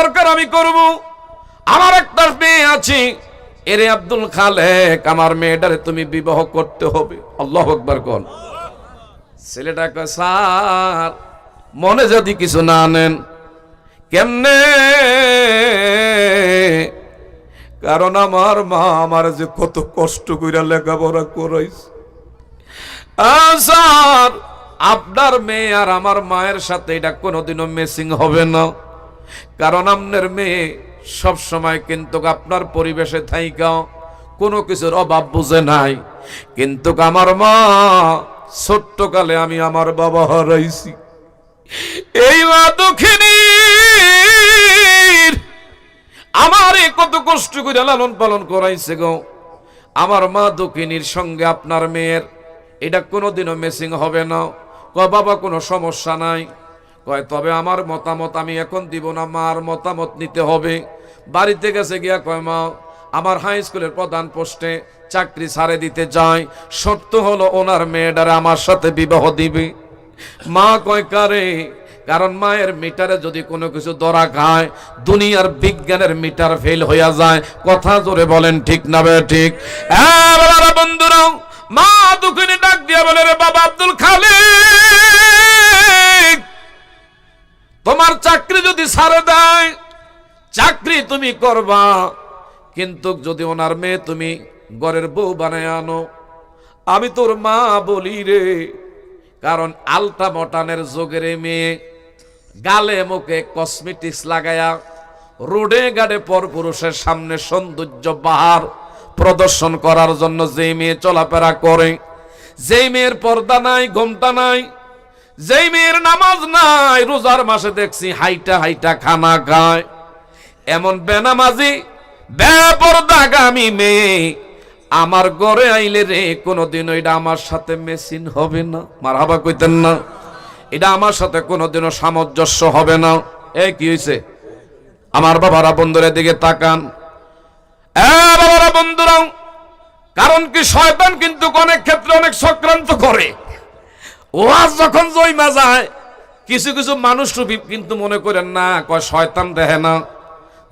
দরকার আমি করব। আমার একটা মেয়ে আছে, এরে আব্দুল খালেক, আমার মেয়েটারে তুমি বিবাহ করতে হবে। আল্লাহু আকবার কোন। ছেলেটা কয়, স্যার মনে যদি কিছু না নেন। কেমনে? কারণ আমার মা আমার যে কত কষ্ট কইরা লেখাপড়া করাইছে। স্যার আপনার মেয়ে আর আমার মায়ের সাথে এটা কোনোদিনও ম্যাচিং হবে না, কারণ আপনার মেয়ে সব সময় কিন্তু আপনার পরিবেশে থাইকা কোনো কিছুর অভাব বুঝে নাই, কিন্তু আমার মা ছোট্টকালে আমি আমার বাবা হারাইছি। এই মা দুঃখিনী আমার কত কষ্ট করে লালন পালন করাইছে গো। আমার মা দুঃখিনীর সঙ্গে আপনার মেয়ের এটা কোনোদিনও ম্যাচিং হবে না। কয় বাবা কোনো সমস্যা নাই। কয় তবে আমার মতামত আমি এখন দিব না, মার মতামত নিতে হবে। বাড়িতে গেছে গিয়া কয়, মা আমার হাই স্কুলের প্রধান পোস্টে চাকরি ছাড়ে দিতে যায়, শর্ত হলো ওনার মেয়েটারে আমার সাথে বিবাহ দিবে। মা কয় কারে? কারণ মায়ের মিটারে যদি কোনো কিছু ধরা খায়, দুনিয়ার বিজ্ঞানের মিটার ফেল হইয়া যায়। কথা জোরে বলেন ঠিক না বে ঠিক? বন্ধুরা, মা দুঃখিনী ডাক দিয়া বলে, রে বাবা আব্দুল খালেক, তোমার চাকরি যদি ছাড়ে দেয় চাকরি তুমি করবা, কিন্তু যদি ওনার মেয়ে তুমি ঘরের বউ বানায় আনো, আমি তোর মা বলি রে, কারণ আলটা মটানের যোগের মেয়ে গালে মুখে কসমেটিক্স লাগায়া রোডে গাড়ে পর পুরুষের সামনে সৌন্দর্য বাহার প্রদর্শন করার জন্য যে মেয়ে চলাফেরা করে, যেই মেয়ের পর্দা নাই, ঘোমটা নাই, যেই মেয়ের নামাজ নাই, রোজার মাসে দেখছি হাইটা হাইটা খানা খায়, এমন বেনামাজি বেপরদাগামী মেয়ে আমার ঘরে আইলে রে কোনোদিন এটা আমার সাথে মেশিন হবে না। মারহাবা কইতেন না? এটা আমার সাথে কোনোদিনও সামঞ্জস্য হবে না। এই কি হইছে? আমার বাবারা বন্ধুদের দিকে তাকান। বাবারা বন্ধুরা, কারণ কি শয়তান কিন্তু অনেক ক্ষেত্রে অনেক চক্রান্ত করে। ওয়াজ যখন জয়মা যায়, কিছু কিছু মানুষ কিন্তু মনে করেন না, কয় শয়তান দেখে না।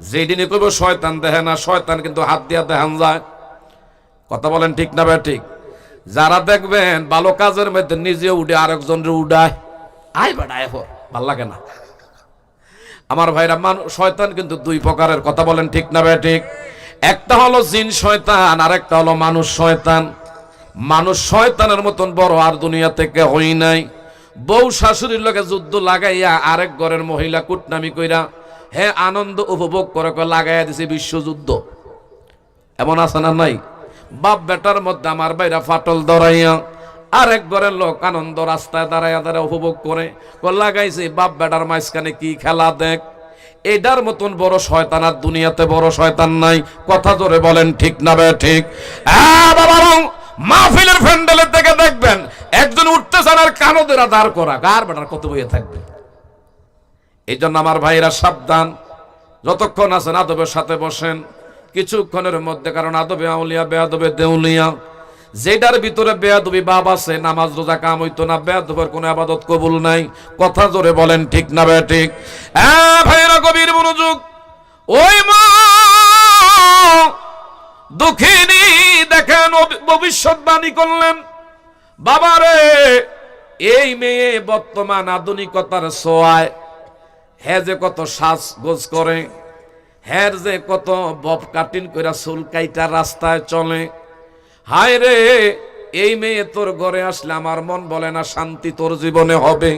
যেদিনে কইব শয়তান দেখে না, শয়তান কিন্তু হাত দিয়া দেখান যায়। কথা বলেন ঠিক না ভাই ঠিক? যারা দেখবেন ভালো কাজের মধ্যে নিজে উঠে আরেকজনের উড়ায়, আয় বেড়ায় ভাল লাগে না। আমার ভাইরা, শয়তান কিন্তু দুই প্রকারের। কথা বলেন ঠিক না ভাই ঠিক? একটা হলো জিন শয়তান, আর একটা হলো মানুষ শয়তান। মানুষ শয়তানের মতন বড় আর দুনিয়া থেকে হই নাই। বউ শাশুড়ির লগে যুদ্ধ লাগাইয়া আরেক ঘরের মহিলা কুটনামি কইরা হে আনন্দ উপভোগ করে লাগাইয়া দিছে বিশ্বযুদ্ধ। এমন আছে না নাই? বাপ বেটার মধ্যে আমার ভাইরা ফাটল ধরাইয়া আরেক ঘরের লোক আনন্দ রাস্তায় দাঁড়াইয়া দাঁড়ায় উপভোগ করে লাগাইছে বাপ বেটার মাঝখানে কি খেলা দেখ। এটার মতন বড় শয়তান আর দুনিয়াতে বড় শয়তান নাই। কথা জোরে বলেন ঠিক না বে ঠিক? মাহফিলের প্যান্ডেলের থেকে দেখবেন একজন উঠতেছেন আর কানোদেরা দাঁড় করা, গার বেটার কত বইয়ে থাকবে। এই জন্য আমার ভাইরা সাবধান, যতক্ষণ আছেন আদবের সাথে বসেন। কিছুক্ষণের মধ্যে, কারণ আদবে আউলিয়া বেয়াদবে দেউলিয়া, যেটার ভিতরে বেয়াদবি ভাব আছে, নামাজ রোজা কাম হইতো না, বেয়াদবের কোনো ইবাদত কবুল নাই। কথা জোরে বলেন ঠিক না বে ঠিক? ভাইরা গভীর মনোযোগ। ওই মা দুঃখিনী দেখেন ভবিষ্যৎবাণী করলেন, বাবারে এই মেয়ে বর্তমান আধুনিকতার ছোঁয়ায় হ্যাঁ যে কত সাজগোজ করে, হ্যাঁ যে কত বব কাটিং করে চুল কাইটা রাস্তায় চলে। হায় রে, এই মেয়ে তোর ঘরে আসলে আমার মন বলে না শান্তি তোর জীবনে হবে।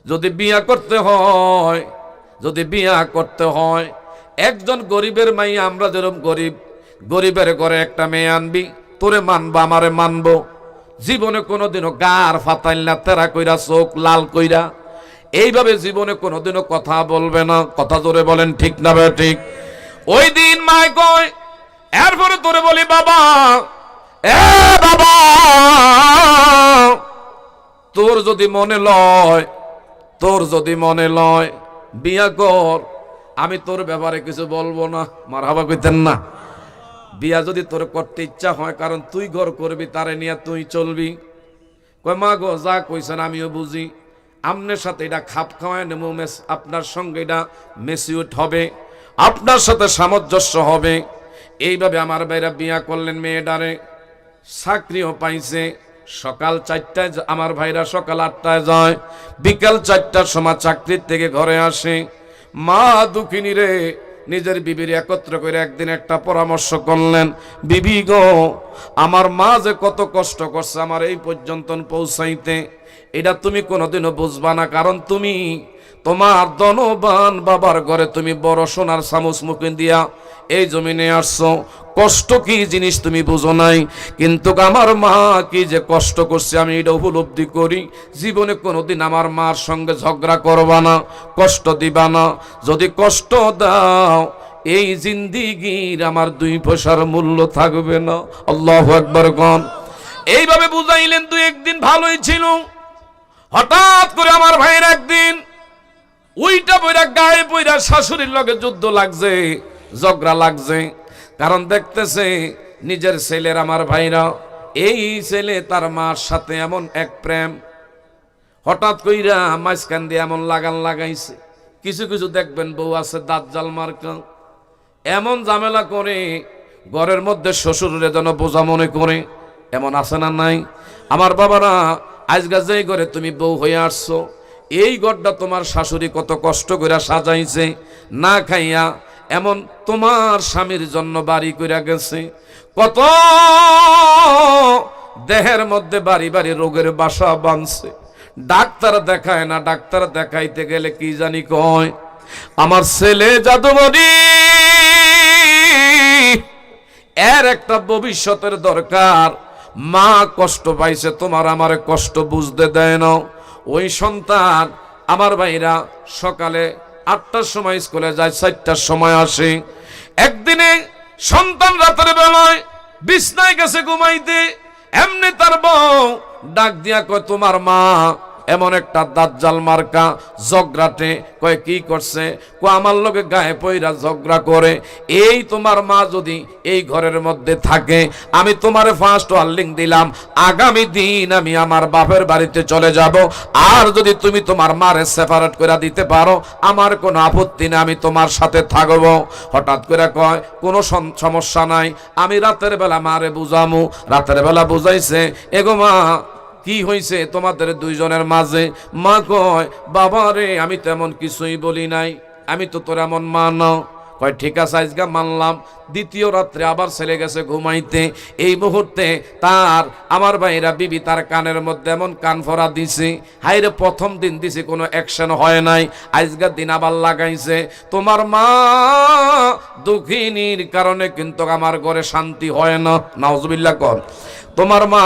যদি বিয়া করতে হয়, যদি বিয়া করতে হয়, একজন গরিবের মাইয়া, আমরা যেরকম গরিব, গরিবের ঘরে একটা মেয়ে আনবি, তোরে মানবো আমারে মানবো। জীবনে কোনোদিনও গার ফাতাইল না, তেরা কইরা চোখ লাল কইরা এইভাবে জীবনে কোনোদিনও কথা বলবে না। কথা জোরে বলেন ঠিক না বে ঠিক? ওই দিন মায় কয়, এরপরে তোরে বলি বাবা, এ বাবা, তোর যদি মনে লয়, তোর যদি মনে লয় বিয়া কর, আমি তোর ব্যাপারে কিছু বলবো না। মারহাবা কইতেন না? বিয়া যদি তোর করতে ইচ্ছা হয়, কারণ তুই ঘর করবি, তারে নিয়ে তুই চলবি। কয় মা গো, যা কইছেন আমিও বুঝি, আপনার সাথে এটা খাপ খাওয়ায় নেব, আপনার সঙ্গে এটা মেসিউট হবে, আপনার সাথে সামঞ্জস্য হবে। এইভাবে আমার ভাইরা বিয়া করলেন মেয়েটারে, চাকরিও পাইছে। সকাল 4টায় আমার ভাইরা সকাল 8টায় যায়, বিকাল 4টার সময় চাকরির থেকে ঘরে আসে। মা দুঃখিনী রে নিজের বিবির একত্র করে একদিন একটা পরামর্শ করলেন, বিবি গো, আমার মা যে কত কষ্ট করছে আমার এই পর্যন্ত পৌঁছাইতে, এটা তুমি কোনোদিনও বুঝবা না, কারণ তুমি তোমার ধনবান বাবার ঘরে তুমি বড় সোনার চামচ মুখে দিয়া এই জমিনে আসছো, কষ্ট কি জিনিস তুমি বুঝো নাই। কিন্তু আমার মা কি যে কষ্ট করছে আমি এটা উপলব্ধি করি। জীবনে কোনোদিন আমার মার সঙ্গে ঝগড়া করবা না, কষ্ট দিবা না। যদি কষ্ট দাও এই জিন্দিগির আমার 2 পয়সার মূল্য থাকবে না। আল্লাহু আকবার গণ। এইভাবে বুঝাইলেন। 2-1 দিন ভালোই ছিল। হঠাৎ করে আমার ভাইয়ের একদিন উইটা বইরা গায়ে বইরা শাশুড়ির লগে যুদ্ধ লাগছে, ঝগড়া লাগছে। কারণ দেখতেছে নিজের ছেলের আমার ভাইরা, এই ছেলে তার মার সাথে এমন এক প্রেম, হঠাৎ কইরা মাঝখান দিয়ে এমন লাগান লাগাইছে। কিছু কিছু দেখবেন বউ আছে দাঁত জাল মার্কা, এমন ঝামেলা করে ঘরের মধ্যে শ্বশুরের যেন বোঝা মনে করে, এমন আছে না নাই? আমার বাবারা, আজকে যেই ঘরে তুমি বউ হয়ে আসছো, এই ঘরটা তোমার শাশুড়ি কত কষ্ট করে সাজাইছে, না খাইয়া এমন তোমার স্বামীর জন্য বাড়ি কইরা গেছে, কত দেহের মধ্যে বাড়ি বাড়ি রোগের বাসা বাঁধছে। ডাক্তার দেখায় না, ডাক্তার দেখাইতে গেলে কি জানি কয়, আমার ছেলে জাদুমণি, এর একটা ভবিষ্যতের দরকার। মা কষ্ট পাইছে, তোমার আমার কষ্ট বুঝতে দেয় না। ওই সন্তান আমার ভাইরা সকালে 8টার সময় স্কুলে যায়, 4টার সময় আসে। একদিনে সন্তান রাতের বেলায় বিছনায় গেছে ঘুমাইতে, এমনি তার বউ ডাক দিয়া কয়, তোমার মা এমন একটা দাজ্জাল মার্কা ঝগড়াটে। কয় কি করছে? কয় আমার লগে গায়ে পইরা ঝগড়া করে। এই তোমার মা যদি এই ঘরের মধ্যে থাকে, আমি তোমারে ফার্স্ট ওয়ার্নিং দিলাম, আগামী দিন আমি আমার বাপের বাড়িতে চলে যাব। আর যদি তুমি তোমার মারে সেপারেট করে দিতে পারো, আমার কোনো আপত্তি নেই, আমি তোমার সাথে থাকবো। হঠাৎ করে কয়, কোনো সমস্যা নাই, আমি রাতের বেলা মারে বুঝামু। রাতের বেলা বুঝাইছে, এগো মা কি হয়েছে তোমাদের 2 জনের মাঝে? মা কয়, বাবা রে আমি তেমন কিছুই বলি নাই, আমি তো তোর এমন মা না। কয় ঠিক আছে আজকে মানলাম। দ্বিতীয় রাত্রে আবার ছেলে গেছে ঘুমাইতে। এই মুহূর্তে তার আমার ভাইরা বিবি তার কানের মধ্যে এমন কান ফোড়া দিছে, হাইরে প্রথম দিন দিছে কোনো অ্যাকশন হয় নাই, আজকের দিন আবার লাগাইছে। তোমার মা দুঃখিনীর কারণে কিন্তু আমার ঘরে শান্তি হয় না। নাউজুবিল্লাহ কর। তোমার মা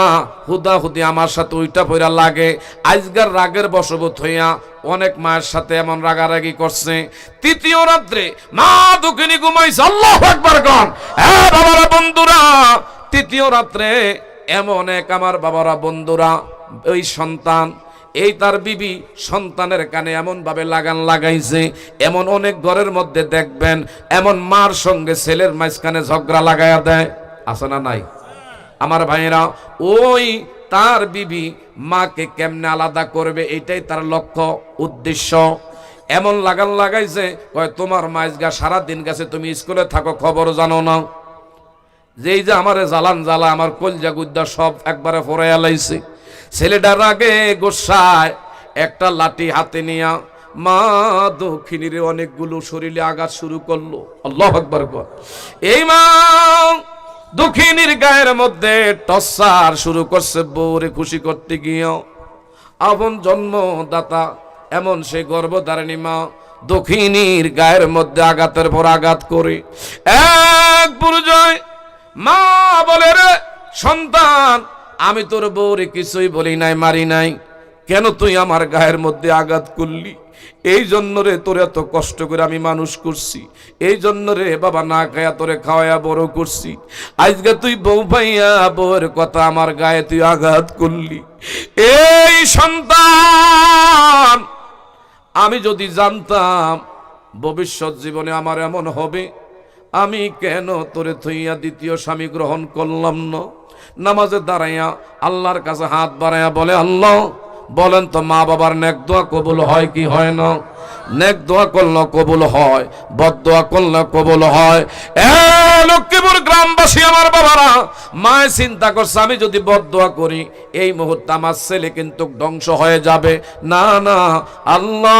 হুদাহুদি আমার সাথে উইটা পইরা লাগে, আজকের রাগের বশবর্তী হইয়া অনেক মায়ের সাথে এমন রাগারাগি করছে। তৃতীয় রাত্রে মা দুঃখিনী ঘুমাইছে। আল্লাহু আকবার গণ। হ্যাঁ বাবারা বন্ধুরা, তৃতীয় রাত্রে এমন এক আমার বাবারা বন্ধুরা, ওই সন্তান, এই তার বিবি সন্তানের কানে এমন ভাবে লাগান লাগাইছে। এমন অনেক ঘরের মধ্যে দেখবেন এমন মার সঙ্গে ছেলের মাঝখানে ঝগড়া লাগাইয়া দেয়, আছে না নাই? আমার ভাইয়েরা, ওই তার বিবি মাকে কেমনে আলাদা করবে এটাই তার লক্ষ্য উদ্দেশ্য। এমন লাগান লাগাইছে, কয় তোমার মাইজগা সারাদিন গেছে, তুমি স্কুলে থাকো, খবর জানো না? যেই যে আমারে জ্বালান জ্বালা আমার কলজা গুদ্দা সব একবারে ফরাইয়া লাইছে। ছেলেটার আগে গোসায় একটা লাঠি হাতে নিয়া মা দক্ষিণীর অনেকগুলো শরীরে আঘাত শুরু করলো। আল্লাহু আকবার। এই মা দুঃখিনীর গায়ের মধ্যে টর্চার শুরু করছে বউরে খুশি করতে গিয়ে। আপন জন্মদাতা এমন সে গর্ভধারিণী মা দুঃখিনীর গায়ের মধ্যে আঘাতের পর আঘাত করে এক পর্যায়ে মা বলে, রে সন্তান, আমি তোর বউরে কিছুই বলি নাই, মারি নাই, কেন তুই আমার গায়ের মধ্যে আঘাত করলি? এই জন্য রে তোর এত কষ্ট করে আমি মানুষ করছি, এই জন্য রে বাবা না খায়া তোরে খাওয়াইয়া বড় করছি। আজকে তুই বউ ভাইয়া বউয়ের কথা আমার গায়ে তুই আঘাত করলি। এই সন্তান, আমি যদি জানতাম ভবিষ্যৎ জীবনে আমার এমন হবে, আমি কেন তোরে থইয়া দ্বিতীয় স্বামী গ্রহণ করলাম না? নামাজে দাঁড়াইয়া আল্লাহর কাছে হাত বাড়াইয়া বলে, আল্লাহ বলেন তো মা বাবার নেক দোয়া কবুল হয় কি হয় না? নেক দোয়া করলে কবুল হয়, বদ দোয়া করলে কবুল হয়। এ লক্ষ্মীপুর গ্রামবাসী আমার বাবারা, মায় চিন্তা করছে আমি যদি বদ দোয়া করি এই মুহূর্তে আমার ছেলে কিন্তু ধ্বংস হয়ে যাবে। না না, আল্লাহ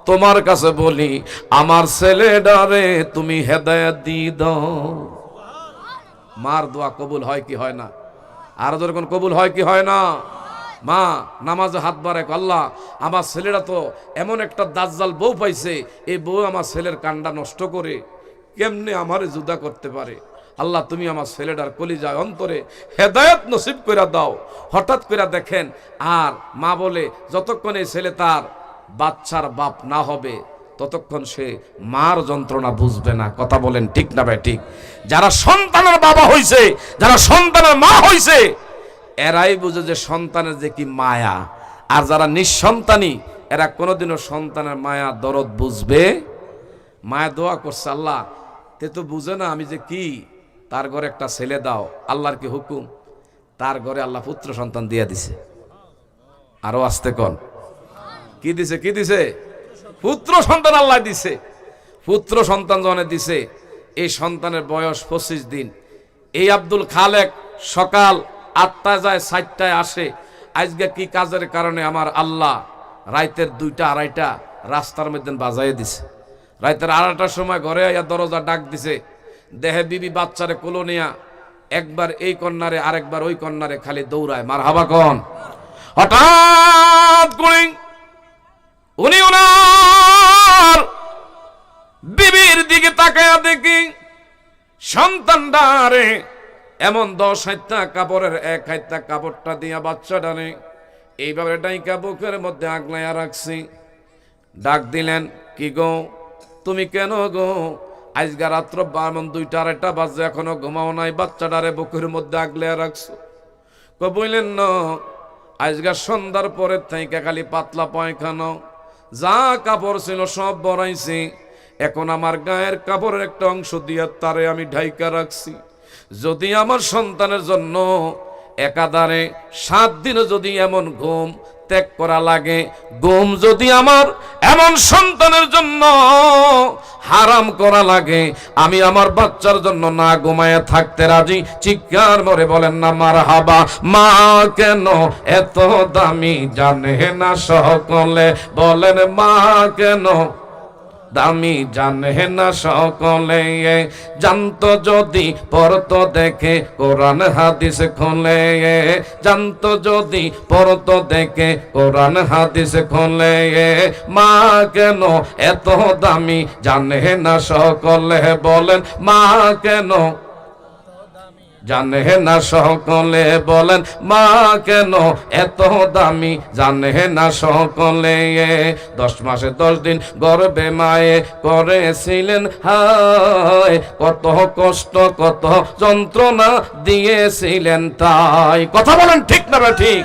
তোমার কাছে বলি আমার ছেলেটারে তুমি হেদায়েত দিয়ে দাও। মার দোয়া কবুল হয় কি হয় না? আর যখন কবুল হয় কি হয় না? মা নামাজে হাত বাড়ায়, আল্লাহ আমার ছেলেরা তো এমন একটা দাজ্জাল বউ পাইছে, এই বউ আমার ছেলের কান্ডা নষ্ট করে কেমনে আমারে জুদা করতে পারে। আল্লাহ তুমি আমার ছেলেটার কলিজায় অন্তরে হেদায়েত নসিব করে দাও। হঠাৎ করে দেখেন, আর মা বলে যতক্ষণ এই ছেলে তার বাচ্চার বাপ না হবে ততক্ষণ সে মার যন্ত্রণা বুঝবে না। কথা বলেন ঠিক না ভাই? ঠিক। যারা সন্তানের বাবা হইছে, যারা সন্তানের মা হইছে, এরাই বুঝে যে সন্তানের যে কি মায়া। আর যারা নিঃসন্তানী এরা কোনোদিনও সন্তানের মায়া দরদ বুঝবে। মায়া দোয়া করছে, আল্লাহ তে তো বুঝে না আমি যে কি, তার ঘরে একটা ছেলে দাও। আল্লাহর কি হুকুম, তার ঘরে আল্লাহ পুত্র সন্তান দিয়ে দিছে। আরো আসতে কোন কি দিছে? কি দিছে? পুত্র সন্তান আল্লাহ দিছে। পুত্র সন্তান যখন দিছে, এই সন্তানের বয়স 25 দিন। এই আব্দুল খালেক সকাল 8টায় যায়, 7টায় আসে। আজকে কি কাজের কারণে আমার আল্লাহ রাইতের 2টা 2:30 রাস্তার মধ্যে বাজাইয়ে দিছে। রাইতের 2:30টার সময় ঘরে আইয়া দরজা ডাক দিছে, দেহে বিবি বাচ্চারে কোলো নিয়া একবার এই কন্যারে আরেকবার ওই কন্যারে খালি দৌড়ায়। মারহাবা কোন? হঠাৎ করে উনি ওনার বিবির দিকে তাকায়া দেখি সন্তানটারে এমন 10 হাইতা কাপড়ের 1 হাইতা কাপড়টা দিয়া বাচ্চাটারে এইভাবে ডাইকা বুকের মধ্যে আগলাইয়া রাখছি। ডাক দিলেন, কি গো তুমি কেন গো আজকে রাত্র 2টা 2:30 বাজে এখনো ঘুমাও নাই, বাচ্চাটারে বুকের মধ্যে আগলাইয়া রাখছো? বললেন না, আজকে সন্ধ্যার পরের থেকে খালি পাতলা পায়খানা, যা কাপড় ছিল সব বড়াইছি। এখন আমার গায়ের কাপড়ের একটা অংশ দিয়ে তারে আমি ঢাইকা রাখছি। যদি আমার সন্তানের জন্য একাধারে 7 দিনে যদি এমন ঘুম ত্যাগ করা লাগে, ঘুম যদি আমার এমন সন্তানের জন্য হারাম করা লাগে, আমি আমার বাচ্চার জন্য না ঘুমায় থাকতে রাজি। চিৎকার করে বলেন না মারহাবা। মা কেন এত দামি জানে না সকলে, বলেন মা কেন দামি জানে না সকলে। জানতো যদি পড়তো দেখে কোরআন হাদিস খোলে, জানতো যদি পড়তো দেখে কোরআন হাদিস খোলে। মা কেন এত দামি জানে না সকলে, বলেন মা কেন জানে না সকলে, বলেন মা কেন এত দামি জানে না সকলে। 10 মাসে 10 দিন গর্ভে মায়ে করেছিলেন হায়, কত কষ্ট কত যন্ত্রণা দিয়েছিলেন তাই। কথা বলেন ঠিক না ঠিক?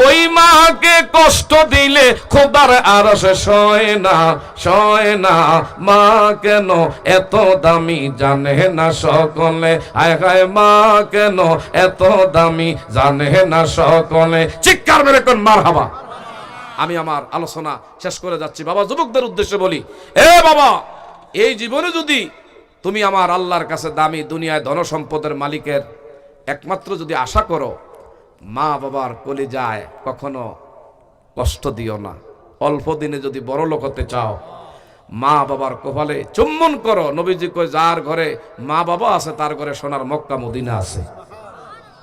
ওই মাকে কষ্ট দিলে খোদার আরশে সয় না, সয় না। মা কেন এত দামি জানে না সকলে, হায় হায় মা কেন এত দামি জানে না সকলে। চিৎকার মেরে কোন মারহাবা। আমি আমার আলোচনা শেষ করে যাচ্ছি। বাবা যুবকদের উদ্দেশ্যে বলি, এ বাবা, এই জীবনে যদি তুমি আমার আল্লাহর কাছে দামি দুনিয়ায় ধন সম্পদের মালিকের একমাত্র যদি আশা করো, মা বাবার কলিজায় কখনো কষ্ট দিও না। অল্প দিনে যদি বড় লোক হতে চাও, মা বাবার কপালে চুম্বন করো। নবীজি কই, যার ঘরে মা বাবা আছে তার ঘরে সোনার মক্কা মদিনা আছে।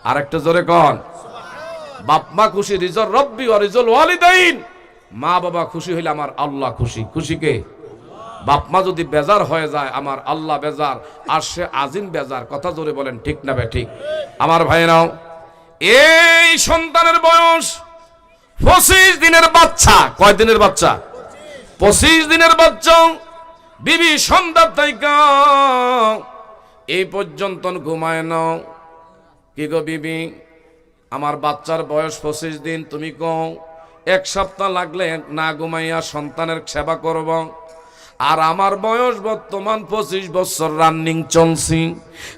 আরেকটা জোরে কন, বাপ মা খুশি, রিজল রব্বি ওয়া রিজল ওয়ালিদাইন। মা বাবা খুশি হইলে আমার আল্লাহ খুশি। খুশি কে? বাপ মা যদি বেজার হয়ে যায় আমার আল্লাহ বেজার, আর সে আজিম বেজার। কথা জোরে বলেন ঠিক না বে ঠিক? আমার ভাইরাও, এই সন্তানের বয়স 25 দিনের বাচ্চা। কয় দিনের বাচ্চা? 25 দিনের বাচ্চা। বিবি সন্ধ্যার তাইকা এই পর্যন্ত ঘুমায় নাও। কি গো বিবি, আমার বাচ্চার বয়স 25 দিন, তুমি কও 1 সপ্তাহ লাগলে না ঘুমাইয়া সন্তানের সেবা করব। আর আমার বয়স বর্তমান 25 বছর রানিং চলছি।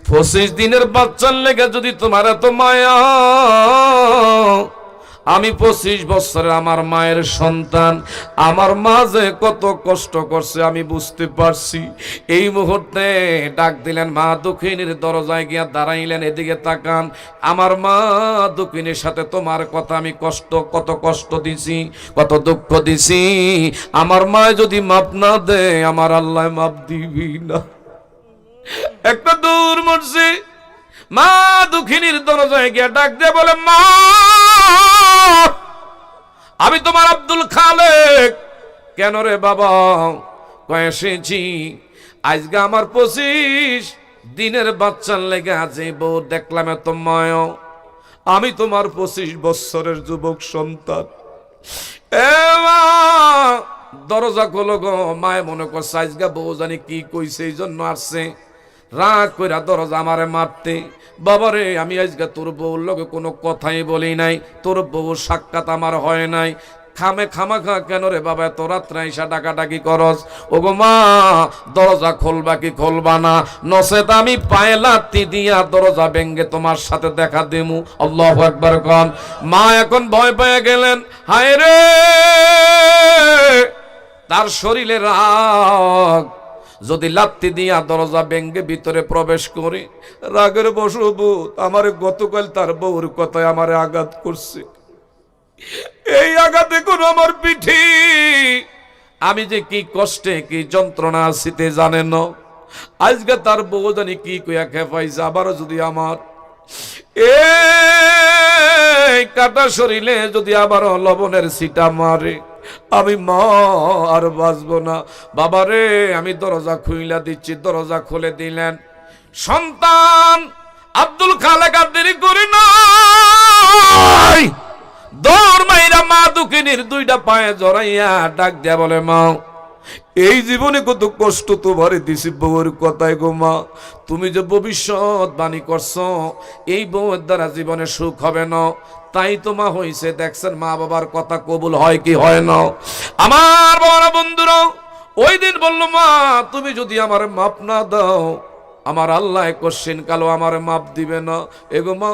25 দিনের বাচ্চার লেগে যদি তোমার এত মায়া, আমি 25 বছরের আমার মায়ের সন্তান, আমার মা যে কত কষ্ট করছে আমি বুঝতে পারছি। এই মুহূর্তে ডাক দিলেন, মা দক্ষিণীর দরজায় গিয়া দাঁড়াইলেন, এদিকে তাকান। আমার মা দক্ষিণীর সাথে তোমার কথা আমি কত কষ্ট দিছি, কত দুঃখ দিছি। আমার মা যদি মাপ না দে, আমার আল্লাহ মাপ দিবি না। একটা দূর মরছি, মা দক্ষিণীর দরজায় গিয়া ডাক দিয়ে বলে, মা আমি তোমার আব্দুল খালেক। কেন রে বাবা? এসেছি আজকে আমার 25 দিনের বাচ্চার লেগে আছে বউ, দেখলাম এত মায়া। আমি তোমার 25 বছরের যুবক সন্তান। এ মা দরজা খোলো গো। মায় মনে করছে আজকে বউ জানি কি কইছে, এই জন্য আসছে। রাগ কইরা দরজা আমারে মারতে। বাবারে আমি আজকে তোর বউর লগে কোনো কথাই বলি নাই, তোর বউর সাক্ষাৎ আমার হয় নাই। খামাখা কেন রে বাবা এত রাত্রে আইসা ডাকাডাকি করস? ওগো মা দরজা খুলবা কি খুলবা না, নচেত আমি পায়ে লাথি দিয়া দরজা ভেঙ্গে তোমার সাথে দেখা দেমু। আল্লাহু আকবার কোন। মা এখন ভয় পেয়ে গেলেন। হায় রে, তার শরীরে রাগ, যদি লাত্তি দিয়া দরজা ভেঙ্গে ভিতরে প্রবেশ করে, রাগের বশবর্তী আমার গতকাল তার বউর কথায় আমারে আঘাত করছে। এই আঘাতে কোন আমার পিঠি, আমি যে কি কষ্টে কি যন্ত্রণা আছিতে জানেন। আজকে তার বউ জানি কি কইয়া খেপাইছে। আবারও যদি আমার এই কাটা শরীরে যদি আবারও লবণের ছিটা মারে, আমি মা আর বাঁচবো না। বাবারে আমি দরজা খুইলা দিচ্ছি। দরজা খুলে দিলেন। সন্তান আব্দুল খালেক আর দেরি করি নাই, দৌড় মাইরা মা দুঃখিনীর দুইটা পায়ে জড়াইয়া ডাক দিয়া বলে, মা এই জীবনে কত কষ্ট তোমারে দিছি বউয়ের কথায় গো মা। তুমি যে ভবিষ্যৎ বাণী করছো এই বউয়ের দ্বারা জীবনে সুখ হবে না, তাই তো মা হইছে। দেখছেন মা বাবার কথা কবুল হয় কি হয় না? আমার বাবারা বন্ধুরা ওই দিন বললো, মা তুমি যদি আমার মাপ না দাও, আমার আল্লাহ কোশ্চিন কালো আমার মাপ দিবে না। এগো মা